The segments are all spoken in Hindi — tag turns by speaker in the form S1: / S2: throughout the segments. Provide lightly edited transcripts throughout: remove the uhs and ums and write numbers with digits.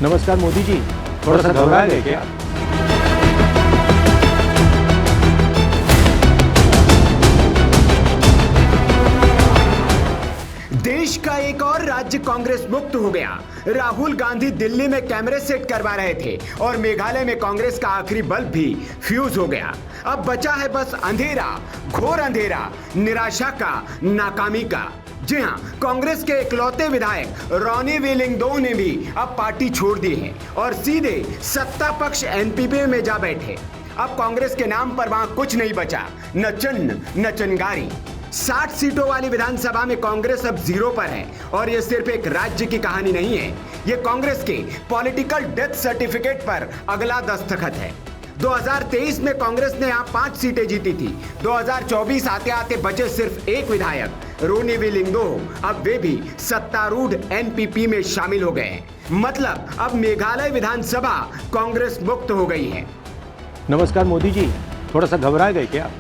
S1: नमस्कार मोदी जी, थोड़ा सा घबरा गए क्या?
S2: देश का एक और राज्य कांग्रेस मुक्त हो गया। राहुल गांधी दिल्ली में कैमरे सेट करवा रहे थे और मेघालय में कांग्रेस का आखिरी बल्ब भी फ्यूज हो गया। अब बचा है बस अंधेरा, घोर अंधेरा, निराशा का, नाकामी का। जी हां, कांग्रेस के इकलौते विधायक रॉनी विलिंगडो ने भी अब पार्टी छोड़ दी है और सीधे सत्ता पक्ष एनपीपी में जा बैठे। अब कांग्रेस के नाम पर वहां कुछ नहीं बचा, न चिन्ह न चिनगारी। 60 सीटों वाली विधानसभा में कांग्रेस अब जीरो पर है और यह सिर्फ एक राज्य की कहानी नहीं है, यह कांग्रेस के पॉलिटिकल डेथ सर्टिफिकेट पर अगला दस्तखत है। 2023 में कांग्रेस ने यहां 5 सीटें जीती थी। 2024 आते आते बचे सिर्फ एक विधायक रोनी विलिंगडो, अब वे भी सत्तारूढ़ एनपीपी में शामिल हो गए हैं। मतलब अब मेघालय विधानसभा कांग्रेस मुक्त हो गई है।
S1: नमस्कार मोदी जी, थोड़ा सा घबरा गए क्या?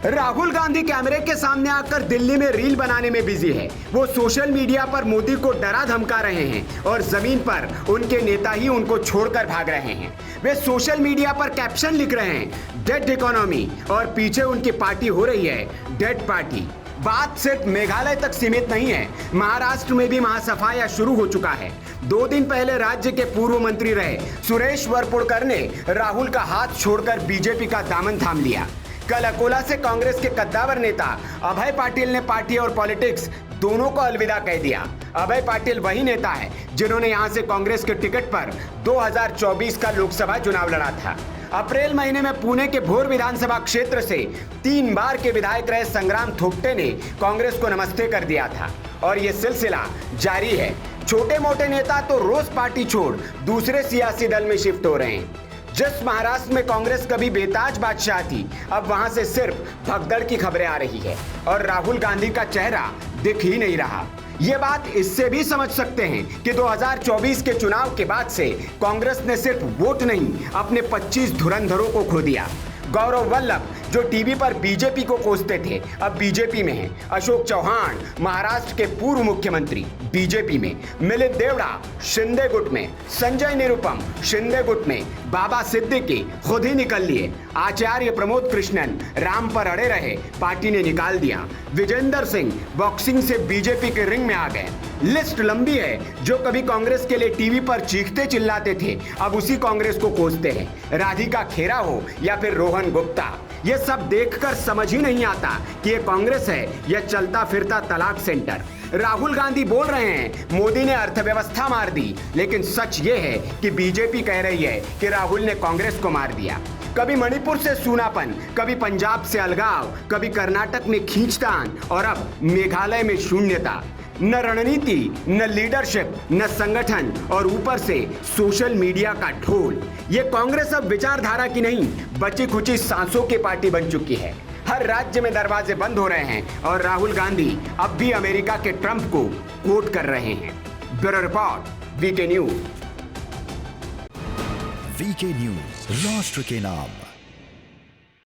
S2: राहुल गांधी कैमरे के सामने आकर दिल्ली में रील बनाने में बिजी है। वो सोशल मीडिया पर मोदी को डरा धमका रहे हैं और जमीन पर उनके नेता ही उनको छोड़कर भाग रहे हैं। वे सोशल मीडिया पर कैप्शन लिख रहे हैं, डेड इकोनॉमी, और पीछे उनकी पार्टी हो रही है डेड पार्टी। बात सिर्फ मेघालय तक सीमित नहीं है, महाराष्ट्र में भी महासफाया शुरू हो चुका है। 2 दिन पहले राज्य के पूर्व मंत्री रहे सुरेश वरपुड़कर ने राहुल का हाथ छोड़कर बीजेपी का दामन थाम लिया। कल अकोला से कांग्रेस के कद्दावर नेता अभय पाटिल ने पार्टी और पॉलिटिक्स दोनों को अलविदा कह दिया। अभय पाटिल वही नेता है जिन्होंने यहां से कांग्रेस के टिकट पर 2024 का लोकसभा चुनाव लड़ा था। अप्रैल महीने में पुणे के भोर विधानसभा क्षेत्र से 3 बार के विधायक रहे संग्राम थोपटे ने कांग्रेस को नमस्ते कर दिया था और ये सिलसिला जारी है। छोटे मोटे नेता तो रोज पार्टी छोड़ दूसरे सियासी दल में शिफ्ट हो रहे हैं। जिस महाराष्ट्र में कांग्रेस कभी बेताज बादशाह थी, अब वहां से सिर्फ भगदड़ की खबरें आ रही है और राहुल गांधी का चेहरा दिख ही नहीं रहा। ये बात इससे भी समझ सकते हैं कि 2024 के चुनाव के बाद से कांग्रेस ने सिर्फ वोट नहीं, अपने 25 धुरंधरों को खो दिया। गौरव वल्लभ जो टीवी पर बीजेपी को कोसते थे, अब बीजेपी में हैं। अशोक चौहान महाराष्ट्र के पूर्व मुख्यमंत्री बीजेपी में, मिलिंद देवड़ा शिंदे गुट में, संजय निरुपम शिंदे गुट में, बाबा सिद्दीकी खुद ही निकल लिए, आचार्य प्रमोद कृष्णन राम पर अड़े रहे, पार्टी ने निकाल दिया, विजेंद्र सिंह बॉक्सिंग से बीजेपी के रिंग में आ गए। लिस्ट लंबी है। जो कभी कांग्रेस के लिए टीवी पर चीखते चिल्लाते थे, अब उसी कांग्रेस को कोसते हैं। राधिका खेरा हो या फिर रोहन गुप्ता, ये सब देखकर समझ ही नहीं आता कि ये कांग्रेस है या चलता फिरता तलाक सेंटर। राहुल गांधी बोल रहे हैं मोदी ने अर्थव्यवस्था मार दी, लेकिन सच ये है कि बीजेपी कह रही है कि राहुल ने कांग्रेस को मार दिया। कभी मणिपुर से सूनापन, कभी पंजाब से अलगाव, कभी कर्नाटक में खींचतान और अब मेघालय में शून्यता। न रणनीति, न लीडरशिप, न संगठन और ऊपर से सोशल मीडिया का ढोल। ये कांग्रेस अब विचारधारा की नहीं, बची खुची सांसों की पार्टी बन चुकी है। हर राज्य में दरवाजे बंद हो रहे हैं और राहुल गांधी अब भी अमेरिका के ट्रंप को कोट कर रहे हैं। Bureau report, VK news.
S3: VK news, राष्ट्र के नाम।